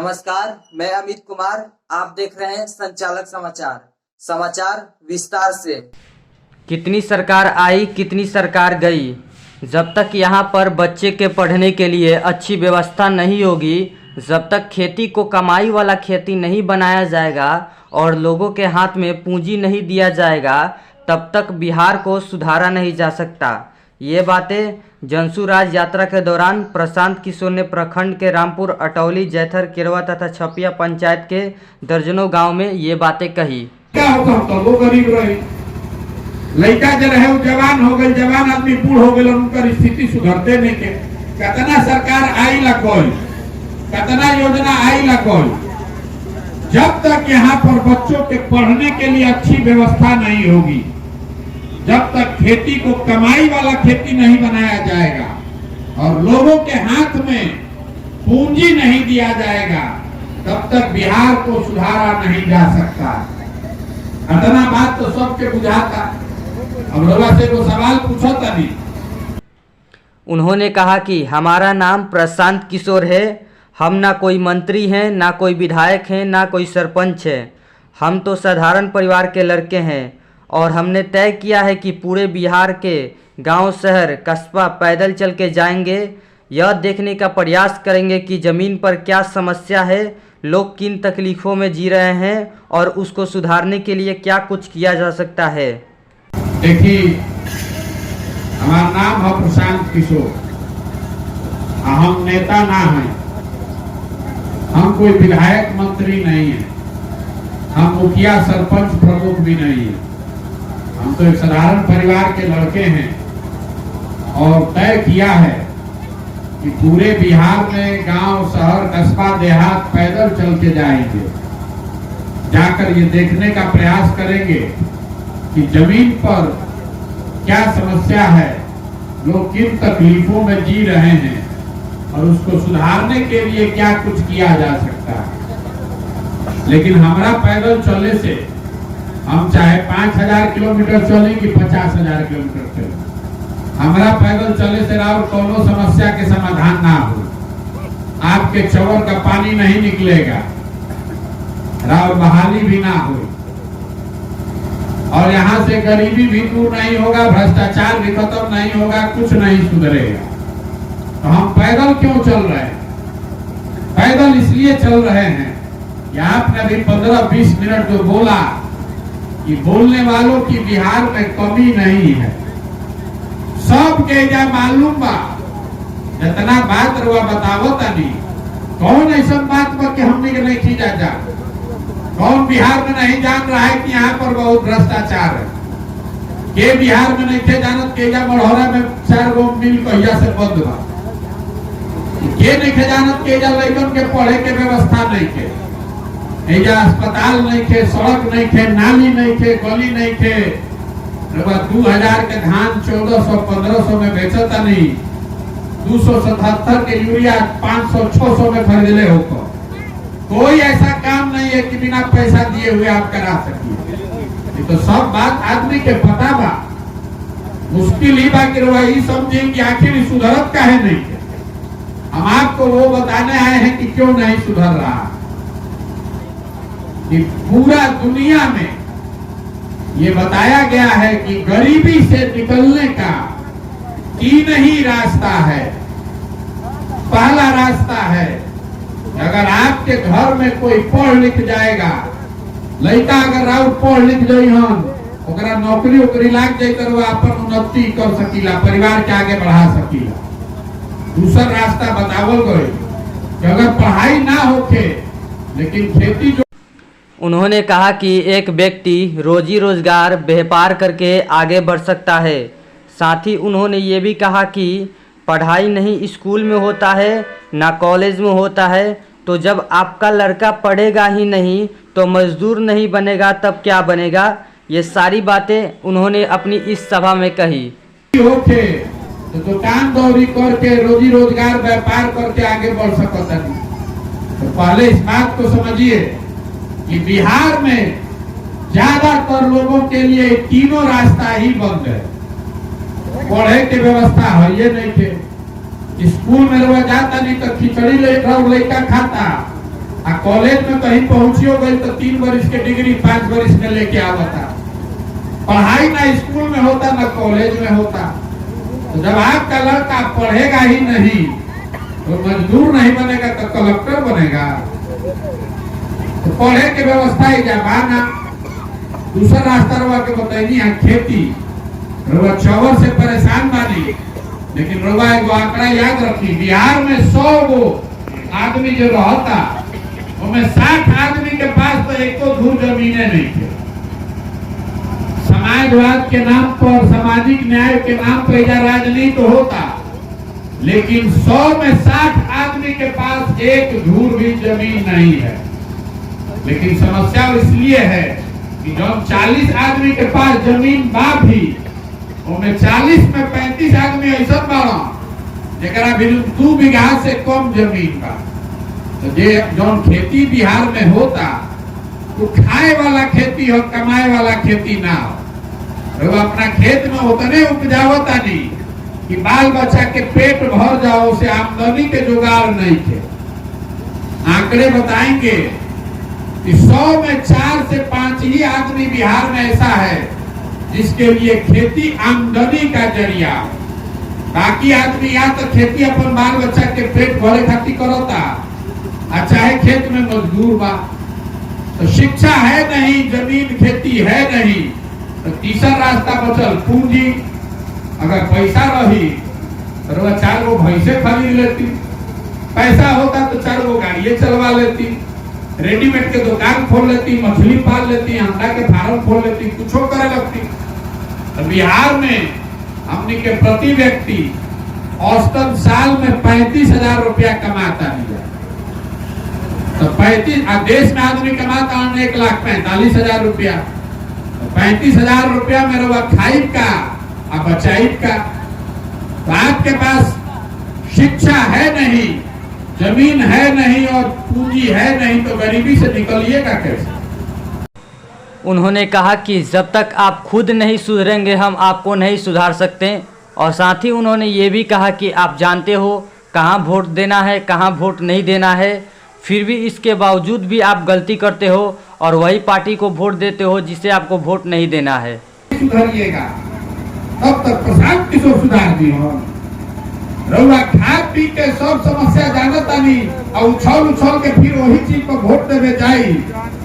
नमस्कार, मैं अमित कुमार। आप देख रहे हैं संचालक समाचार। समाचार विस्तार से। कितनी सरकार आई, कितनी सरकार गई, जब तक यहाँ पर बच्चे के पढ़ने के लिए अच्छी व्यवस्था नहीं होगी, जब तक खेती को कमाई वाला खेती नहीं बनाया जाएगा और लोगों के हाथ में पूंजी नहीं दिया जाएगा, तब तक बिहार को सुधारा नहीं जा सकता। ये बातें जनसुराज यात्रा के दौरान प्रशांत किशोर ने प्रखंड के रामपुर, अटौली, जैथर, केरवा तथा छपिया पंचायत के दर्जनों गांव में ये बातें कही। क्या होता तो वो गरीब रहे, लड़का जो रहे वो जवान हो गए, जवान आदमी बूढ़ हो गए, उनका स्थिति सुधरते नहीं के। कितना सरकार आई ला कोई, कितना योजना आई ला कोई। जब तक यहाँ पर बच्चों के पढ़ने के लिए अच्छी व्यवस्था नहीं होगी, जब तक खेती को कमाई वाला खेती नहीं बनाया जाएगा और लोगों के हाथ में पूंजी नहीं दिया जाएगा, तब तक बिहार को सुधारा नहीं जा सकता। इतना बात तो सबके बुझाता। अब रवा से वो सवाल पूछो तभी। उन्होंने कहा कि हमारा नाम प्रशांत किशोर है, हम ना कोई मंत्री हैं, ना कोई विधायक हैं, ना कोई सरपंच है। हम तो साधारण परिवार के लड़के हैं और हमने तय किया है कि पूरे बिहार के गांव, शहर, कस्बा पैदल चल के जाएंगे। यह देखने का प्रयास करेंगे कि ज़मीन पर क्या समस्या है, लोग किन तकलीफ़ों में जी रहे हैं और उसको सुधारने के लिए क्या कुछ किया जा सकता है। देखिए, हमारा नाम है प्रशांत किशोर। हम नेता ना हैं, हम कोई विधायक मंत्री नहीं है, हम मुखिया सरपंच प्रमुख भी नहीं है। हम तो एक साधारण परिवार के लड़के हैं और तय किया है कि पूरे बिहार में गांव, शहर, कस्बा, देहात पैदल चल के जाएंगे। जाकर ये देखने का प्रयास करेंगे कि जमीन पर क्या समस्या है, लोग किन तकलीफों में जी रहे हैं और उसको सुधारने के लिए क्या कुछ किया जा सकता है। लेकिन हमारा पैदल चलने से, हम चाहे 5000 किलोमीटर चलें कि 50,000 किलोमीटर चलें, हमारा पैदल चलने से राव कोनो समस्या के समाधान ना हो। आपके चौर का पानी नहीं निकलेगा, राव बहाली भी ना हो और यहाँ से गरीबी भी दूर नहीं होगा, भ्रष्टाचार भी खत्म नहीं होगा, कुछ नहीं सुधरेगा। तो हम पैदल क्यों चल रहे हैं? पैदल इसलिए चल रहे हैं कि आपने अभी 15-20 मिनट जो बोला कि बोलने वालों की बिहार में कमी नहीं है। सबके क्या मालूम बा, जितना बात रुआ बतावो तनी, कौन ऐसा बात बा कि हमने के नहीं खींचा जा। कौन बिहार में नहीं जान रहा है कि यहाँ पर बहुत भ्रष्टाचार है? के बिहार में नहीं थे जानत के जा मढ़ौरा में 4 गो मिल कहिया से बंद बा। के नहीं थे जानत के जा लड़कन के पढ़े के व्यवस्था नहीं थे, एजा अस्पताल नहीं थे, सड़क नहीं थे, नाली नहीं थे, गली नहीं थे। 2000 के धान 1400-1500 में बेचता नहीं, 277 के यूरिया 500-600 में खरीदले होकर। कोई ऐसा काम नहीं है कि बिना पैसा दिए हुए आप करा सकिए। तो सब बात आदमी के पता बा। मुश्किल ही बा कि वही समझे कि आखिर सुधरत काहे नहीं है। हम आपको वो बताने आए हैं कि क्यों नहीं सुधर रहा। कि पूरा दुनिया में ये बताया गया है कि गरीबी से निकलने का 3 ही रास्ता है। पहला रास्ता है, अगर आपके घर में कोई पढ़ लिख जाएगा, लड़का अगर राउत पढ़ लिख जाई हम, ओकरा नौकरी ओकरी लाग जाए तो वो अपन उन्नति कर सकीला, परिवार के आगे बढ़ा सकीला। दूसरा रास्ता बतावल गए कि अगर पढ़ाई ना होके लेकिन खेती जो। उन्होंने कहा कि एक व्यक्ति रोजी रोजगार व्यापार करके आगे बढ़ सकता है। साथ ही उन्होंने ये भी कहा कि पढ़ाई नहीं स्कूल में होता है, ना कॉलेज में होता है, तो जब आपका लड़का पढ़ेगा ही नहीं तो मजदूर नहीं बनेगा, तब क्या बनेगा। ये सारी बातें उन्होंने अपनी इस सभा में कही। होके तो दुकान दौरी करके रोजी रोजगार व्यापार करके आगे बढ़ सकता है। तो पहले इस बात को समझिए कि बिहार में ज्यादातर लोगों के लिए तीनों रास्ता ही बंद है। पढ़े की व्यवस्था है ये नहीं थे, स्कूल में रह जाता नहीं तो खिचड़ी लड़का खाता, कॉलेज में कहीं पहुंचियो गई तो 3 वर्ष के डिग्री 5 वर्ष में लेके आवता। पढ़ाई ना स्कूल में होता ना कॉलेज में होता। तो जब आपका लड़का पढ़ेगा ही नहीं तो मजदूर नहीं बनेगा तो कलेक्टर बनेगा। तो पढ़े के व्यवस्था ही जमाना। दूसरा रास्ता रवा के बताइए यहाँ खेती रवा चावल से परेशान बानी, लेकिन रवा एगो आंकड़ा याद रखी, बिहार में 100 गो आदमी जो रहता उनमें 60 आदमी के पास तो एक तो धूर जमीने नहीं थे। समाजवाद के नाम पर, सामाजिक न्याय के नाम पर यह राजनीति होता, लेकिन 100 में 60 आदमी के पास एक धूर भी जमीन नहीं है। लेकिन समस्या इसलिए है कि जब 40 आदमी के पास जमीन बा भी उनमें 40 में 35 आदमी ऐसा बड़ा जरा भी 2 बीघा से कम जमीन बा। तो जे जौन खेती बिहार में होता तो खाए वाला खेती हो, कमाए वाला खेती ना हो। तो अपना खेत में उतने उपजावता नहीं कि बाल बच्चा के पेट भर जाओ, से आमदनी के जुगाड़ नहीं थे। आंकड़े बताएंगे कि 100 में 4 से 5 ही आदमी बिहार में ऐसा है जिसके लिए खेती आमदनी का जरिया। बाकी आदमी या तो खेती अपन बाल बच्चा के पेट भरे खातिर करता, चाहे खेत में मजदूर बा। तो शिक्षा है नहीं, जमीन खेती है नहीं, तो तीसरा रास्ता बचल पूंजी। अगर पैसा रही तो वह 4 गो भैंसे खरीद लेती, पैसा होता तो 4 गो गाड़ियां चलवा लेती, रेडीमेड के दुकान खोल लेती, मछली पाल लेती, अंडा के फार्म खोल लेती, कुछ करे लगती। तो बिहार में हमने के प्रति व्यक्ति औसतन साल में 35,000 रुपया कमाता है। तो 35 देश में आदमी कमाता है 1,45,000 रुपया। तो 35,000 रुपया में रवा खाइब का और बचाइब का। तो आपके पास शिक्षा है नहीं, जमीन है नहीं और पूंजी है नहीं, तो गरीबी से निकलिएगा कैसे? उन्होंने कहा कि जब तक आप खुद नहीं सुधरेंगे हम आपको नहीं सुधार सकते। और साथ ही उन्होंने ये भी कहा कि आप जानते हो कहाँ वोट देना है, कहाँ वोट नहीं देना है, फिर भी इसके बावजूद भी आप गलती करते हो और वही पार्टी को वोट देते हो जिसे आपको वोट नहीं देना है। सुधरिएगा तब तक प्रशांत किशोर सुधार दी हो। रउआ खा पी के सब समस्या जानता नहीं और उछल के फिर वही चीज पर वोट देवे जाई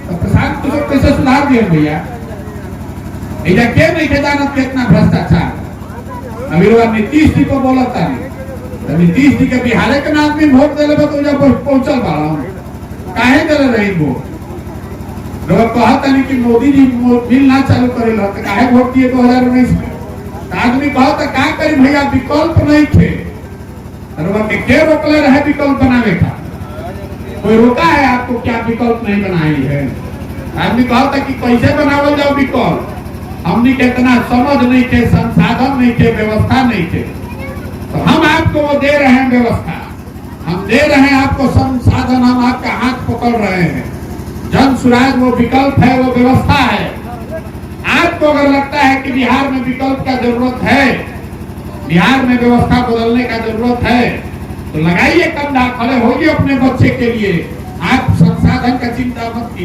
तो प्रशांत किशोर कैसे सुधार दिए भैया? इधर के नहीं के जानत कितना भ्रष्टाचार। अभी रउआ नीतीश जी को बोलता नहीं, तो नीतीश जी के बिहार के नाम में वोट देले तो जब पहुंचल बाड़ा काहे देले रही वोट? रउआ कहता नहीं कि मोदी जी बिल ना चालू करेला तो काहे वोट दिए 2019 में? आदमी कहता का करी भैया, विकल्प नहीं थे। के रोकले रहे विकल्प बनावे का? कोई रोका है आपको? क्या विकल्प नहीं बनाई है? आदमी कहता कि कैसे बनावल जाओ विकल्प। हमने के इतना समझ नहीं थे, संसाधन नहीं थे, व्यवस्था नहीं थे। तो हम आपको वो दे रहे हैं व्यवस्था, हम दे रहे हैं आपको संसाधन, हम आपका हाथ पकड़ रहे हैं। जन सुराज वो विकल्प है, वो व्यवस्था है। आपको अगर लगता है कि बिहार में विकल्प का जरूरत है, बिहार में व्यवस्था बदलने का जरूरत है, तो लगाइए कंधा, खड़े होइए अपने बच्चे के लिए। आप संसाधन का चिंता मत कीजिए।